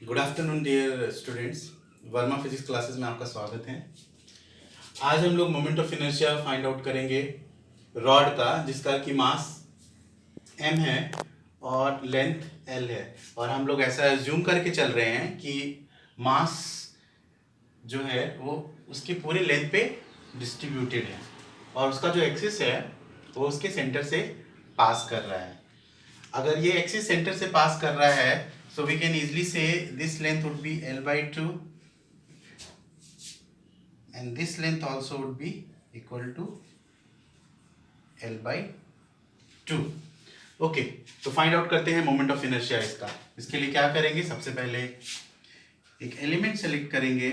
Good afternoon dear students, Verma physics classes में आपका स्वागत है। आज हम लोग moment of inertia find out करेंगे रॉड का, जिसका कि मास m है और लेंथ l है। और हम लोग ऐसा एज्यूम करके चल रहे हैं कि मास जो है वो उसके पूरे लेंथ पे डिस्ट्रीब्यूटेड है और उसका जो एक्सिस है वो उसके सेंटर से पास कर रहा है। अगर ये एक्सिस सेंटर से पास कर रहा है, so we can easily say this length would be L by 2 and this length also would be equal to L by 2. Okay, तो फाइंड आउट करते हैं मोमेंट ऑफ इनर्शिया इसका। इसके लिए क्या करेंगे, सबसे पहले एक एलिमेंट सेलेक्ट करेंगे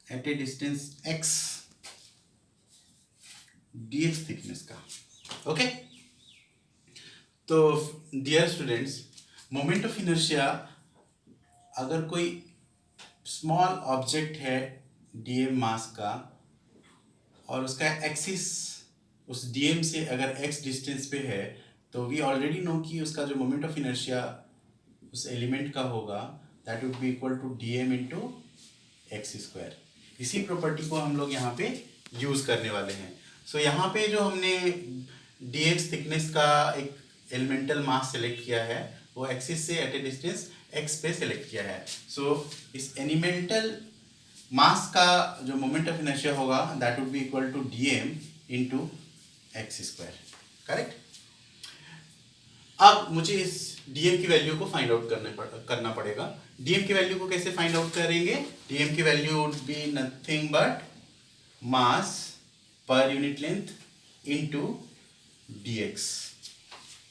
at a distance x dx thickness का। ओके, तो dear students, moment of inertia अगर कोई स्मॉल ऑब्जेक्ट है dm मास का और उसका एक्सिस उस dm से अगर x डिस्टेंस पे है, तो वी ऑलरेडी नो कि उसका जो मोमेंट ऑफ इनर्शिया उस एलिमेंट का होगा that would be equal to dm into x square. इसी प्रॉपर्टी को हम लोग यहाँ पे यूज़ करने वाले हैं। सो यहाँ पे जो हमने dx थिकनेस का एक एलिमेंटल मास सेलेक्ट किया है वो एक्सिस से एट ए डिस्टेंस x पे सेलेक्ट किया है। सो इस एलिमेंटल मास का जो मोमेंट ऑफ इनर्शिया होगा that would be equal to dm into x square. Correct. अब मुझे इस dm की वैल्यू को फाइंड आउट करना पड़ेगा। dm की वैल्यू को कैसे फाइंड आउट करेंगे? dm की value would be nothing but mass per unit length into dx,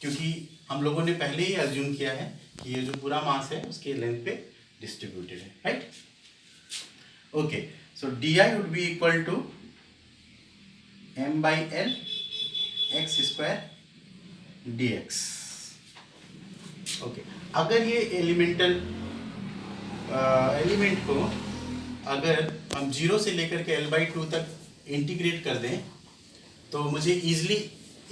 क्योंकि हम लोगों ने पहले ही अज्यूम किया है कि ये जो पूरा मास है उसके लेंथ पे डिस्ट्रीब्यूटेड है, right. Okay, so di would be equal to m by l x square dx। Okay, अगर ये एलिमेंट को अगर हम 0 से लेकर के l by 2 तक इंटीग्रेट कर दें तो मुझे इजीली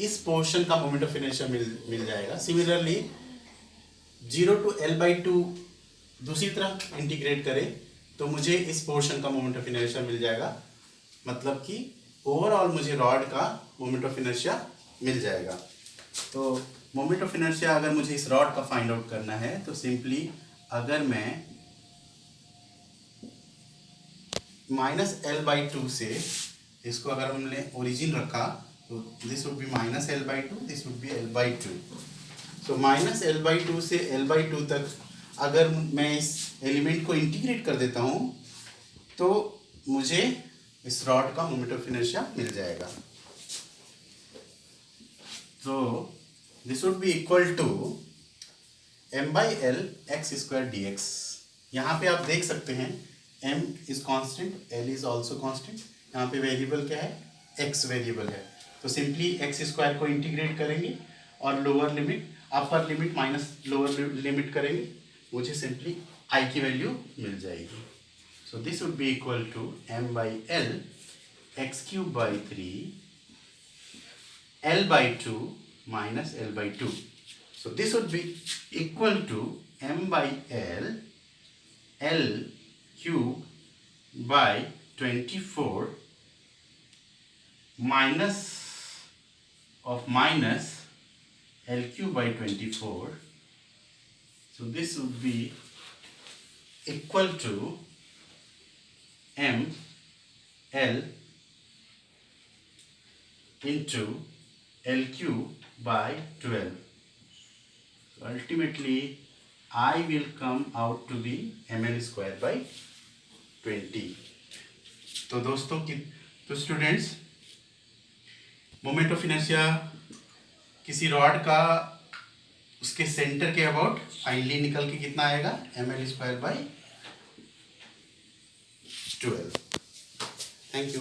इस पोर्शन का मोमेंट ऑफ इनर्शिया मिल जाएगा। सिमिलरली 0 to l by 2 दूसरी तरफ इंटीग्रेट करें तो मुझे इस पोर्शन का मोमेंट ऑफ इनर्शिया मिल जाएगा। मतलब कि ओवरऑल मुझे रॉड का मोमेंट ऑफ इनर्शिया मिल जाएगा। तो मोमेंट ऑफ इनर्शिया अगर मुझे इस रॉड का फाइंड आउट करना है तो सिंपली अगर मैं -l/2 से इसको अगर हमने ओरिजिन रखा तो this would B -l/2, this would B l/2। So -l/2 से l/2 तक अगर मैं इस एलिमेंट को इंटीग्रेट कर देता हूँ तो मुझे इस रॉड का मोमेंट ऑफ इनर्शिया मिल जाएगा। तो this would be equal to m by l x square dx। यहाँ पे आप देख सकते हैं m is constant, l is also constant. यहाँ पे वेरिएबल क्या है? x वेरिएबल है। तो सिंपली x स्क्वायर को इंटीग्रेट करेंगे और lower limit upper limit minus lower limit करेंगे, मुझे सिंपली i की वैल्यू मिल जाएगी। So this would be equal to m by l x cube by 3 l by 2 minus l by 2. So this would be equal to m by l cube by 24 minus of minus l cube by 24. So this would be equal to m l into l cube by 12. So ultimately I will come out to be ml square by 20. तो दोस्तों तो students, moment of inertia किसी rod का उसके centre के about finally निकल के कितना आएगा? ml square by 12। Thank you.